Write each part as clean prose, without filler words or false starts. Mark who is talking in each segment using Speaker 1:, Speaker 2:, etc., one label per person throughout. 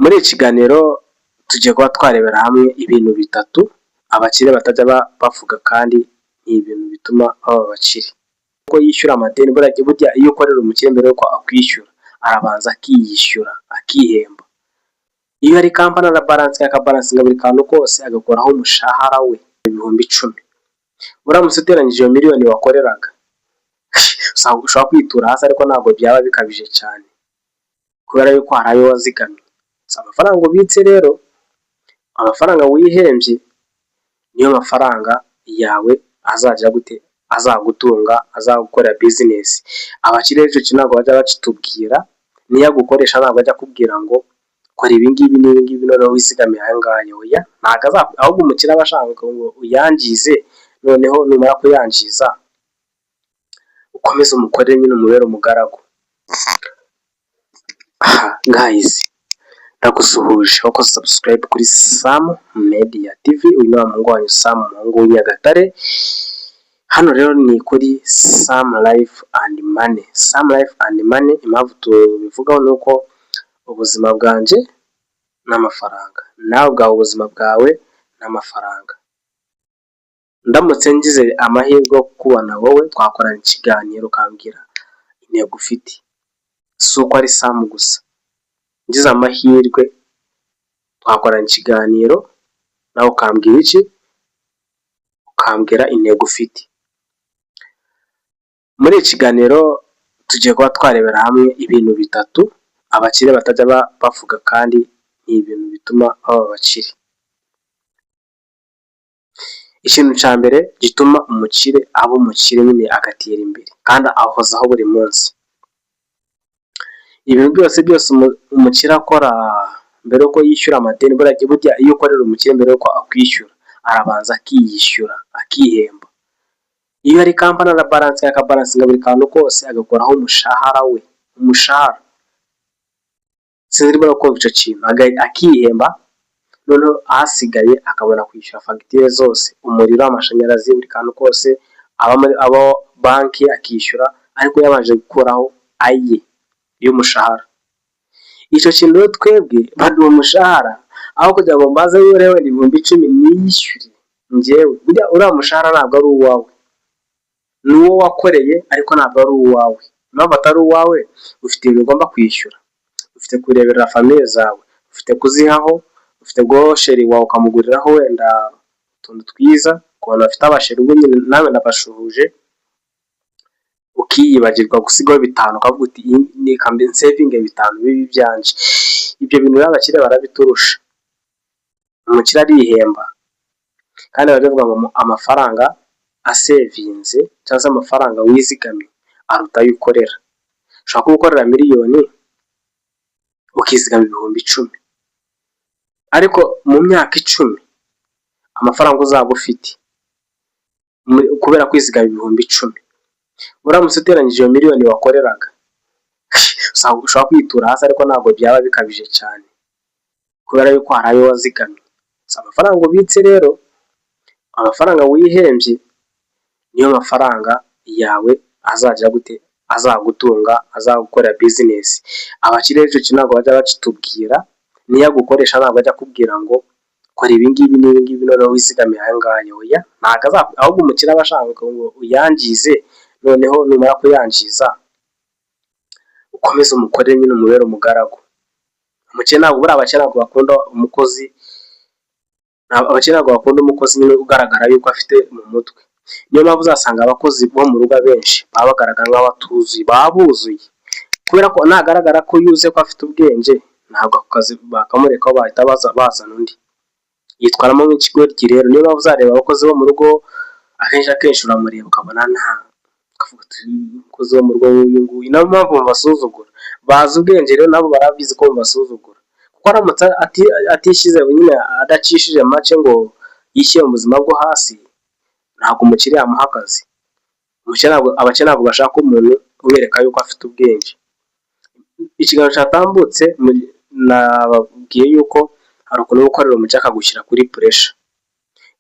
Speaker 1: Muri iki kiganiro tugiye kuba twarebera hamwe ibintu bitatu abakire batajya bavuga kandi ni ibintu bituma baba abakire. Uko yishyura amadeni, burya iyo ukorera umukire mbere yuko akwishyura arabanza akiyishyura akihemba. Iyo ari kampani akabaransinga buri kantu kose agakoraho umushahara we ibihumbi 10. Uramutse uteranyije iyo miliyoni wakoreraga ushobora kwitura hasi, ariko ntabwo byaba bikabije cyane kubera yuko hari ayo wazigamye. Amafaranga ubitse rero, amafaranga wihembye niyo mafaranga yawe azajya gute azagutunga, azagukorera bizinesi. Abakire icyo kintu ntabwo bajya bakitubwira, niyo agukoresha ntabwo ajya akubwira ngo kora ibi ngibi n'ibi ngibi noneho wizigamiye aya ngaya. Oya, ntabwo ahubwo umukire aba ashaka ngo uyangize, noneho numara kuyangiza ukomeze umukorere nyine umubere umugaragu. Guys, ndagusuhuje wakoze subscribe kuri Sam Media TV. Uyu ni wa muhungu wanyu Sam, umuhungu w'Inyagatare. Hano rero ni kuri Sam Life and Money. Sam Life and Money, impamvu tubivugaho ni uko ubuzima bwanjye n'amafaranga, nawe ubwawe ubuzima bwawe n'amafaranga. Ndamutse ngize amahirwe yo kubona wowe, twakorana ikiganiro ukambwira intego ufite, si uko ari Sam gusa. Ngize amahirwe twakorana ikiganiro nawe ukambwira iki, ukambwira intego ufite. Muri iki kiganiro tugiye kuba twarebera hamwe ibintu bitatu abakire batajya bavuga kandi ni ibintu bituma baba abakire. Ikintu cya mbere gituma umukire aba umukire nyine agatera imbere kandi ahozaho buri munsi. Ibintu byose umukire akora mbere yuko yishyura amadeni, burya iyo ukorera umukire mbere yuko akwishyura arabanza akiyishyura akihemba. Iyo ari kampani akabaransinga buri kantu kose agakoraho umushahara we, umushahara. Sinzi niba uko icyo kintu akihemba, noneho ahasigaye akabona kwishyura fagitire zose, umuriro, amashanyarazi, buri kantu kose, abo banki akishyura, ariko yabanje gukuraho aye y'umushahara. Icyo kintu rero twebwe baduha umushahara aho kugira ngo mbaze yurewe ibihumbi 10 niyishyure njyewe. Burya uriya mushahara ntabwo ari uwawe, ni uwo wakoreye ariko ntabwo ari uwawe. Impamvu atari uwawe, ufite ibintu ugomba kwishyura, ufite kureberera famiye zawe, ufite kuzihaho, ufite gosheri wawe ukamuguriraho wenda utuntu twiza ku bantu bafite abasheri. Ubwo nyine nawe ndabashuhuje, ukiyibagirwa gusigaho 5 ukavuga uti ni kambe saving 5 bibi byanje. Ibyo bintu y'abakire barabiturusha. Umukire arihemba kandi baravuga ngo amafaranga asevinze cyangwa amafaranga wizigamye aruta ayo ukorera. Ushobora gukorera miliyoni ukizigama ibihumbi 10, ariko mu myaka 10 amafaranga uzaba ufite kubera kwizigama ibihumbi 10, uramutse uteranyije iyo miliyoni wakoreraga ushobora kwitura hasi, ariko ntabwo byaba bikabije cyane kubera yuko hari ayo wazigamye. Amafaranga ubitse rero, amafaranga wihembye niyo mafaranga yawe azajya gute azagutunga, azagukorera bizinesi. Abakire icyo kintu ntabwo bajya bakitubwira, niyo agukoresha ntabwo ajya akubwira ngo kora ibi ngibi n'ibi ngibi noneho wizigamiye aya ngaya. Oya, ntabwo ahubwo umukire aba ashaka ngo uyangize, noneho numara kuyangiza ukomeze umukorere nyine umubere umugaragu. Umukire ntabwo, buriya abakire ntabwo bakunda umukozi, abakire ntabwo bakunda umukozi nyine ugaragara yuko afite mu mutwe. Niyo mpamvu uzasanga abakozi bo mu rugo benshi baba bagaragara nk'abatuzuye, babuzuye, kubera ko nagaragara ko yuze ko afite ubwenge, ntabwo ako kazi bakamureka bahita bazana undi yitwaramo nk'ikigoryi. Rero niyo mpamvu uzareba abakozi bo mu rugo akenshi uramureba ukabona ukavuga uti umukozi wo mu rugo nk'uyu nguyu. Niyo mpamvu babasuzugura, bazi ubwenge rero nabo barabizi ko babasuzugura, kuko aramutse atishyize nyine adacishije make ngo yishyire mu buzima bwo hasi, ntabwo umukire yamuha akazi. Abakire ntabwo bashaka umuntu ubereka yuko afite ubwenge. Ikiganiro cyatambutse nababwiye yuko hari ukuntu gukorera umukire akagushyira kuri puresha.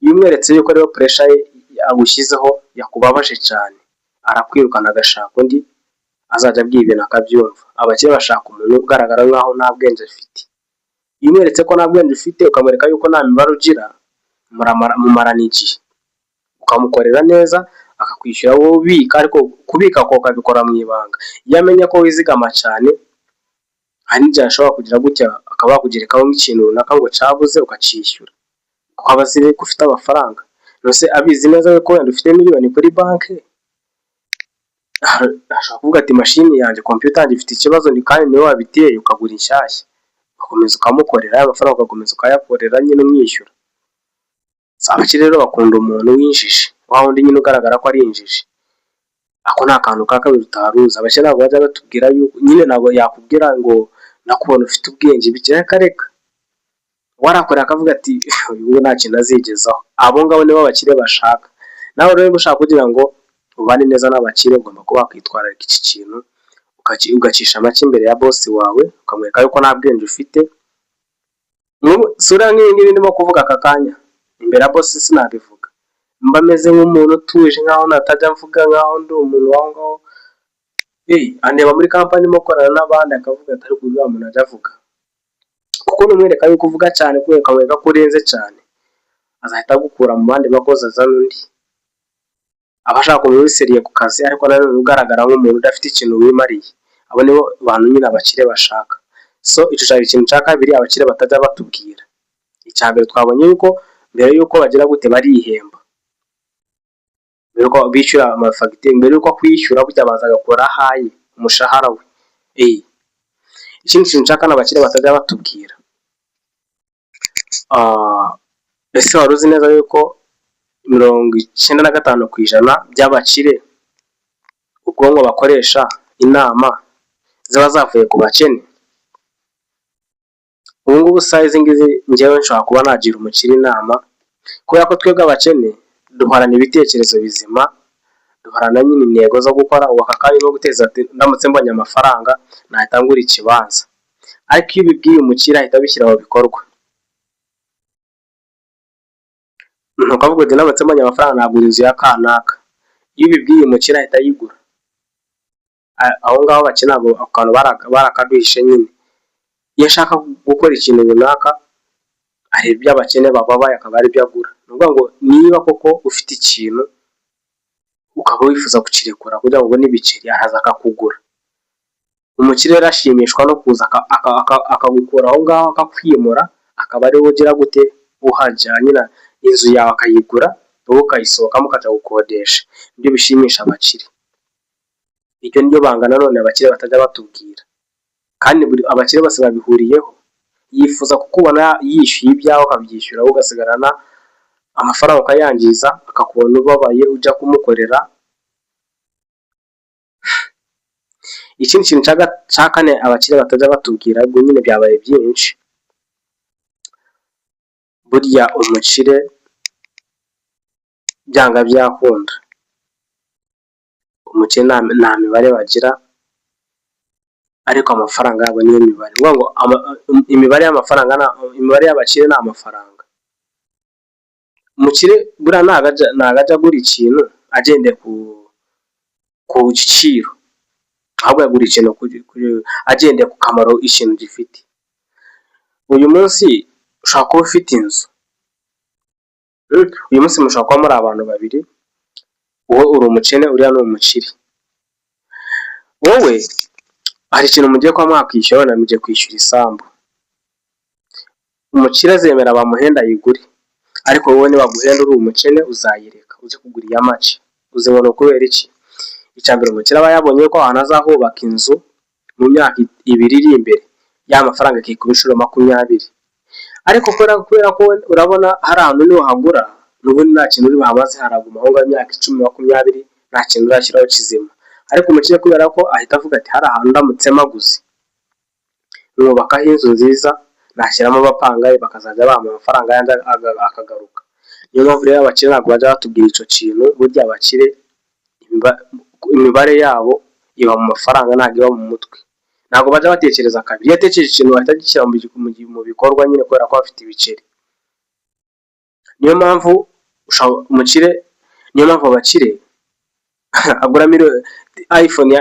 Speaker 1: Iyo umweretse yuko ariyo puresha agushyizeho yakubabaje cyane, arakwirukana agashaka undi azajya abwira ibintu akabyumva. Abakire bashaka umuntu ugaragara nk'aho nta bwenge afite. iyo umweretse ko nta bwenge ufite ukamwereka yuko nta mibare ugira, mumarana igihe, ukamukorera neza akakwishyura wowe ubika, ariko kubika ko ukabikora mu ibanga. Iyo amenya ko wizigama cyane, hari n'igihe ashobora kugira gutya akaba yakugerekaho nk'ikintu runaka ngo cyabuze ukacyishyura, kuko aba azi ko ufite amafaranga. Rwose abizi neza ko wenda ufite miliyoni kuri banki, ashobora kuvuga ati mashini yanjye, computer yanjye ifite ikibazo, ni kandi niwe wabiteye, ukagura inshyashya, ugakomeza ukamukorera amafaranga, ugakomeza ukayakorera nyine umwishyura. Abakire rero bakunda umuntu w'injiji, wa wundi nyine ugaragara ko ari injiji. Ako ni akantu ka kabiri utaruzi. Abakire ntabwo bajya batubwira yuko nyine, ntabwo yakubwira ngo nakubona ufite ubwenge bikira kareka, warakorera akavuga ati uyu nta kintu azigezaho. Abo ngabo nibo abakire bashaka. Nawe rero ushaka kugira ngo ubane neza n'abakire, ugomba kuba wakwitwararika iki kintu, ugacisha make imbere ya boss wawe, ukamwereka yuko nta bwenge ufite. Sura nk'iyi ngiyi ndimo kuvuga aka kanya imbere ya boss sinabivuga, mba meze nk'umuntu utuje, nkaho natajya mvuga nkaho ndi umuntu waho ngaho. Andeba muri kampani mo korana n'abandi, akavuga ati ariko uyu muntu ajya avuga, kuko numwereka yuko uvuga cyane, ukamwereka ko urenze cyane, azahita agukura mu bandi bakozi azana undi. Abashaka umuntu wiseriye ku kazi, ariko nanone ugaragara nk'umuntu udafite ikintu wimariye. Abo nibo bantu nyine abakire bashaka. So icyo cyari ikintu cya kabiri abakire batajya batubwira. Icya mbere twabonye yuko mbere yuko bagira gute barihemba, mbere yuko bishyura amafagitire, mbere yuko kwishyura burya baza agakora hayi umushahara we. Ikindi kintu cya kane abakire batajya batubwira, ese wari uzi neza yuko 95% by'abakire ubwonko bakoresha inama ziba zavuye ku bakene? Ubu ngubu size ngizi njyewe nshobora kuba nagira umukire inama, kubera ko twebwe abakene duhorana ibitekerezo bizima, duhorana nyine intego zo gukora aka kanya no guteza ati ndamutse mbonye amafaranga nahita ngura ikibanza. Ariko iyo ubibwiye umukire ahita abishyira mu bikorwa. Ntukavuga ati ndamutse mbonye amafaranga nagura inzu ya kanaka, iyo ubibwiye umukire ahita ayigura. Aho ngaho bakina abo akantu barakaduhishe nyine. Iyo ashaka gukora ikintu runaka, areba ibyo abakene bababaye akaba ari byo agura. Ni ukuvuga ngo niba koko ufite ikintu ukaba wifuza kukirekura kugira ngo ubone ibiceri, araza akakugura. Umukire rero ashimishwa no kuza akagukura aho ngaho, akakwimura, akaba ari we ugira gute uhajya, nyine inzu yawe akayigura, wowe ukayisohokamo ukajya gukodesha. Ibyo bishimisha abakire. Iryo niryo banga nanone abakire batajya batubwira, kandi abakire bose babihuriyeho. Yifuza kukubona yishyuye ibyawe akabyishyura, wowe ugasigarana amafaranga ukayangiza, akakubona ubabaye ujya kumukorera. Ikindi kintu cya kane abakire batajya batubwira, ubwo nyine byabaye byinshi, burya umukire byanga byakunda, umukire nta mibare bagira, ariko amafaranga yabo niyo mibare. Ni ngo imibare y'amafaranga, imibare y'abakire ni amafaranga. Umukire buriya ntabwo ajya agura ikintu agendeye ku giciro, ahubwo yagura ikintu agendeye ku kamaro ikintu gifite. Uyu munsi ushobora kuba ufite inzu, uyu munsi mushobora kuba muri abantu babiri, wowe uri umukene, uriya ni umukire. Wowe hari ikintu mugiye kuba mwakwishyura, wenda mugiye kwishyura isambu. Umukire azemera bamuhenda yigure, ariko wowe nibaguhenda uri umukene uzayireka uje kugura iya make. Uzibona kubera iki? Icya mbere, umukire aba yabonye ko ahantu azahubaka inzu mu myaka 2 iri imbere, ya mafaranga akikuba inshuro 20. Ariko kubera ko urabona hari ahantu niho hagura, n'ubundi nta kintu uri bahamaze, haraguma aho ngaho imyaka 10-20, nta kintu urashyiraho kizima. Ariko umukire kubera ko ahita avuga ati hari ahantu ndamutse maguze, mwubakaho inzu nziza, nashyiramo abapangayi bakazajya bampa amafaranga yanjye akagaruka. Niyo mpamvu rero abakire ntabwo bajya batubwira icyo kintu. Burya abakire imibare yabo iba mu mafaranga, ntabwo iba mu mutwe. Ntabwo bajya batekereza kabiri. Iyo atekereje ikintu bahita agishyira mu bikorwa nyine, kubera ko bafite ibiceri. Niyo mpamvu abakire agura iPhone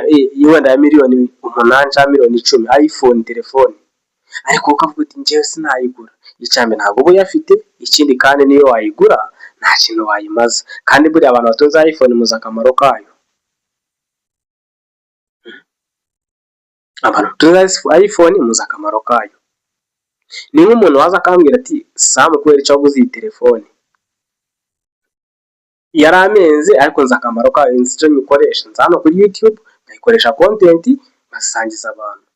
Speaker 1: wenda ya miliyoni 8 cyangwa miliyoni 10, iPhone telefone. ariko ukavuga uti njyewe sinayigura. Icyambere ntabwo uba uyafite, ikindi kandi niyo wayigura nta kintu wayimaza, kandi buriya abantu batunze iPhone muzi akamaro kayo. Abantu batunze iPhone muzi akamaro kayo. Ni nk'umuntu waza akambwira ati Sam kubera icyo waguze iyi telefone, yaramenze ariko nzi akamaro kayo, nzi icyo nyikoresha, nzi hano kuri YouTube nkayikoresha content nkasangiza abantu.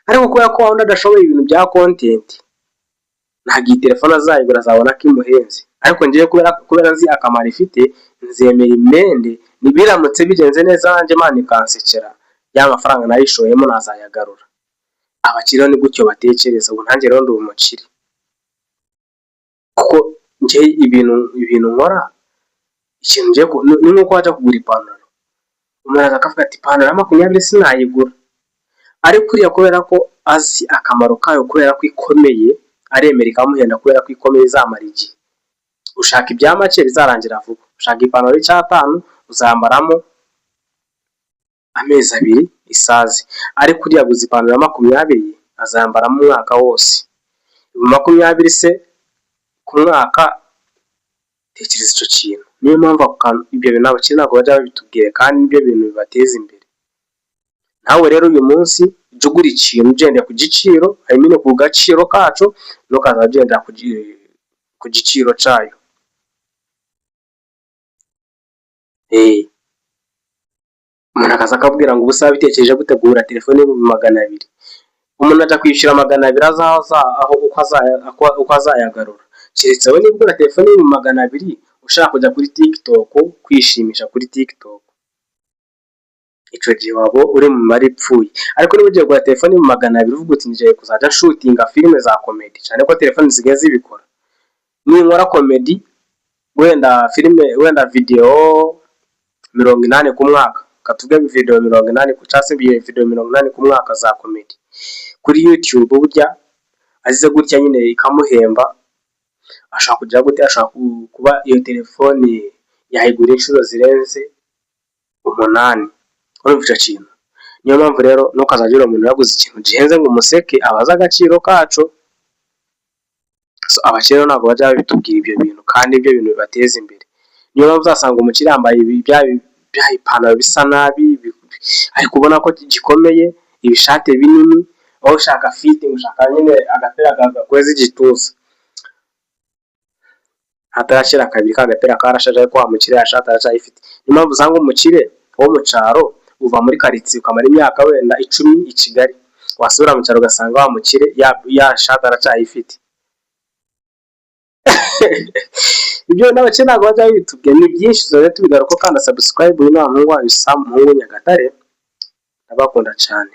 Speaker 1: Ariko kubera ko wawundi adashoboye ibintu bya content, ntabwo iyi telefone azayigura, azabona ko imuhenze. Ariko ngewe kubera nzi akamaro ifite, nzemera imende, nibiramutse bigenze neza nanjye Imana ikansekera, ya mafaranga nayishoyemo nazayagarura. Abakire ni gutyo batekereza. Ubu nanjye rero ndi umukire, kuko njye ibintu nkora, ikintu ngiye ni nk'uko wajya kugura ipantaro, umuntu akavuga ati ipantaro ya 20 sinayigura, ariko uriya kubera ko azi akamaro kayo, kubera ko ikomeye, aremera ikamuhenda kubera ko ikomeye, izamara igihe. Ushaka ibya make bizarangira vuba, ushaka ipantaro y'5 uzambaramo amezi 2 isazi, ariko uriya aguze ipantaro ya 20 azambaramo umwaka wose. 20 se ku mwaka, tekereza icyo kintu. Niyo mpamvu ibyo bintu abakire ntabwo bajya babitubwira, kandi nibyo bintu bibateza imbere. Nawe rero uyu munsi jya ugura ikintu ugendera ku giciro, harimo ku gaciro kacu, ntukaza ugendera ku giciro cyayo. Umuntu akaza akabwira ngo ubusa bitekereje gutegura telefone y'ibihumbi 200, umuntu ajya kwishyura 200 azaza aho uko azayagarura. Keretse we niba ugura telefone y'ibihumbi 200 ushaka kujya kuri TikTok kwishimisha kuri TikTok, icyo gihe waba uri mu mari ipfuye. Ariko niba ugiye kugura telefone y'ibihumbi 200 uvuga uti ngiye kuzajya shootinga filime za comedy, cyane ko telefone zisigaye zibikora. Ninkora comedy wenda filime, wenda video 80 ku mwaka, katuvuge video 80 cyangwa se video 80 ku mwaka za comedy kuri YouTube, burya azize gutya nyine ikamuhemba, ashaka kujya gute, ashaka kuba iyo telefone yayigura inshuro zirenze 8. urumva icyo kintu. Niyo mpamvu rero ntukazagira umuntu yaguze ikintu gihenze ngo umuseke, abaza agaciro kacu. Abakire ntabwo bajya babitubwira ibyo bintu, kandi ibyo bintu bibateza imbere. Niyo mpamvu uzasanga umukire yambaye bya ipantaro bisa nabi, ariko ubona ko gikomeye, ibishate binini, aho ushaka fitting, ushaka nyine agapira gakweza igituza, hatarashyira kabiri k'agapira karashaje, ariko wa mukire yashata aracyayifite. Niyo mpamvu usanga umukire wo mu cyaro uva muri karitsiye ukamara imyaka wenda 10 i Kigali, wasubira mu cyaro ugasanga wa mukire yashata aracyayifite. Ibyo n'abakire ntabwo bajya bitubwira, ni byinshi tuzajya tubigaruka, kandi subscribe. Uyu ni umuhungu wanyu Sam Muhungu Nyagatare, ndabakunda cyane.